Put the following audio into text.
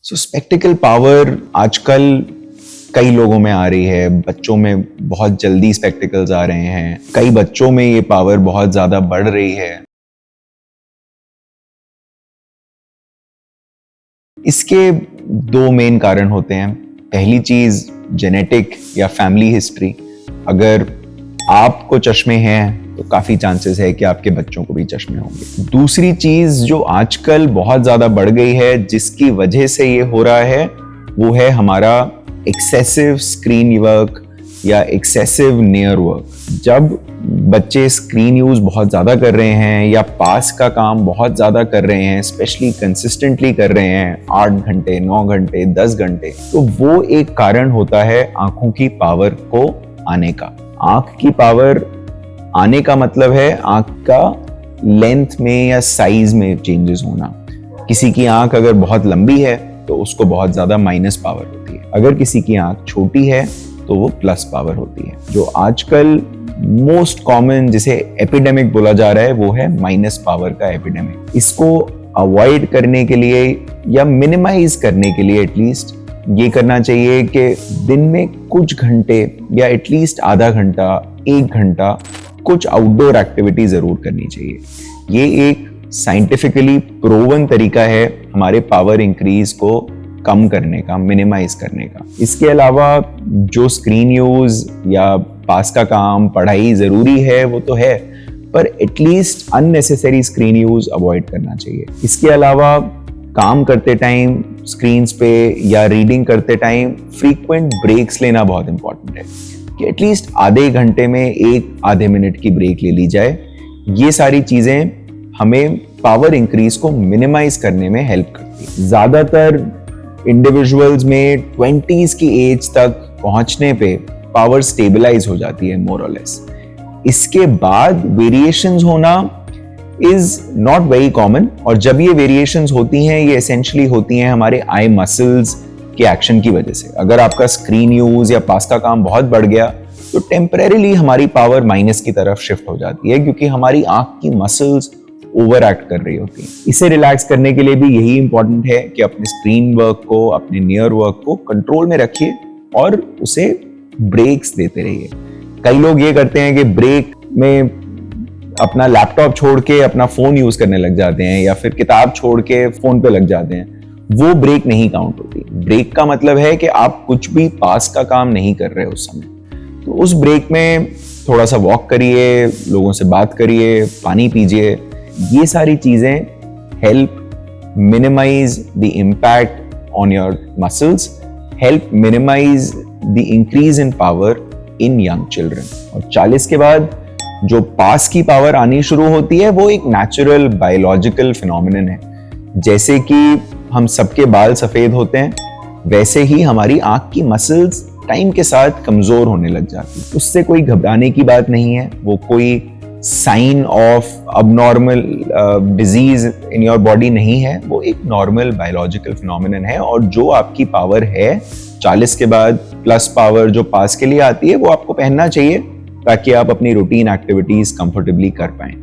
Spectacled power आजकल कई लोगों में आ रही है। बच्चों में बहुत जल्दी स्पेक्टिकल्स आ रहे हैं, कई बच्चों में ये पावर बहुत ज्यादा बढ़ रही है। इसके दो मेन कारण होते हैं। पहली चीज जेनेटिक या फैमिली हिस्ट्री। अगर आपको चश्मे हैं तो काफी चांसेस है कि आपके बच्चों को भी चश्मे होंगे। दूसरी चीज जो आजकल बहुत ज्यादा बढ़ गई है, जिसकी वजह से ये हो रहा है, वो है हमारा एक्सेसिव स्क्रीन वर्क या एक्सेसिव नियर वर्क। जब बच्चे स्क्रीन यूज बहुत ज्यादा कर रहे हैं या पास का काम बहुत ज्यादा कर रहे हैं, स्पेशली कंसिस्टेंटली कर रहे हैं 8 घंटे 9 घंटे 10 घंटे, तो वो एक कारण होता है आंखों की पावर को आने का। आंख की पावर आने का मतलब है आंख का लेंथ में या साइज में चेंजेस होना। किसी की आंख अगर बहुत लंबी है तो उसको बहुत ज्यादा माइनस पावर होती है, अगर किसी की आंख छोटी है तो वो प्लस पावर होती है। जो आजकल मोस्ट कॉमन जिसे एपिडेमिक बोला जा रहा है वो है माइनस पावर का एपिडेमिक। इसको अवॉइड करने के लिए या मिनिमाइज करने के लिए एटलीस्ट ये करना चाहिए कि दिन में कुछ घंटे या एटलीस्ट आधा घंटा 1 घंटा कुछ आउटडोर एक्टिविटी जरूर करनी चाहिए। ये एक साइंटिफिकली प्रूवन तरीका है हमारे पावर इंक्रीज को कम करने का, मिनिमाइज करने का। इसके अलावा जो स्क्रीन यूज या पास का काम, पढ़ाई जरूरी है वो तो है, पर at least unnecessary screen use avoid करना चाहिए। इसके अलावा काम करते टाइम स्क्रीन्स पे या रीडिंग करते टाइम फ्रीक्वेंट ब्रेक्स लेना बहुत इंपॉर्टेंट है कि एटलीस्ट आधे घंटे में 1 आधे मिनट की ब्रेक ले ली जाए। ये सारी चीजें हमें पावर इंक्रीज को मिनिमाइज करने में हेल्प करती है। ज्यादातर इंडिविजुअल्स में 20s की एज तक पहुंचने पे पावर स्टेबलाइज हो जाती है मोर और लेस। इसके बाद वेरिएशंस होना इज नॉट वेरी कॉमन, और जब ये वेरिएशंस होती हैं ये एसेंशियली होती हैं हमारे आई मसल्स के एक्शन की वजह से। अगर आपका स्क्रीन यूज या पास का काम बहुत बढ़ गया तो टेम्परेरीली हमारी पावर माइनस की तरफ शिफ्ट हो जाती है, क्योंकि हमारी आंख की मसल्स ओवर एक्ट कर रही होती हैं। इसे रिलैक्स करने के लिए भी यही इंपॉर्टेंट है कि अपने स्क्रीन वर्क को, अपने नियर वर्क को कंट्रोल में रखिए और उसे ब्रेक्स देते रहिए। कई लोग ये करते हैं कि ब्रेक में अपना लैपटॉप छोड़ के अपना फोन यूज करने लग जाते हैं या फिर किताब छोड़ के फोन पे लग जाते हैं। वो ब्रेक नहीं काउंट होती। ब्रेक का मतलब है कि आप कुछ भी पास का काम नहीं कर रहे उस समय। तो उस ब्रेक में थोड़ा सा वॉक करिए, लोगों से बात करिए, पानी पीजिए। ये सारी चीजें help minimise the impact on your muscles, help minimise the increase in power in young children. और 40 के बाद जो पास की पावर आनी शुरू होती है वो एक नेचुरल बायोलॉजिकल फिनोमिनन है। जैसे कि हम सबके बाल सफेद होते हैं, वैसे ही हमारी आंख की मसल्स टाइम के साथ कमजोर होने लग जाती है। उससे कोई घबराने की बात नहीं है, वो कोई sign of abnormal disease in your body नहीं है, वो एक नॉर्मल बायोलॉजिकल फिनोमिनन है। और जो आपकी पावर है 40 के बाद प्लस पावर जो पास के लिए आती है, वो आपको पहनना चाहिए ताकि आप अपनी रूटीन एक्टिविटीज कंफर्टेबली कर पाएं।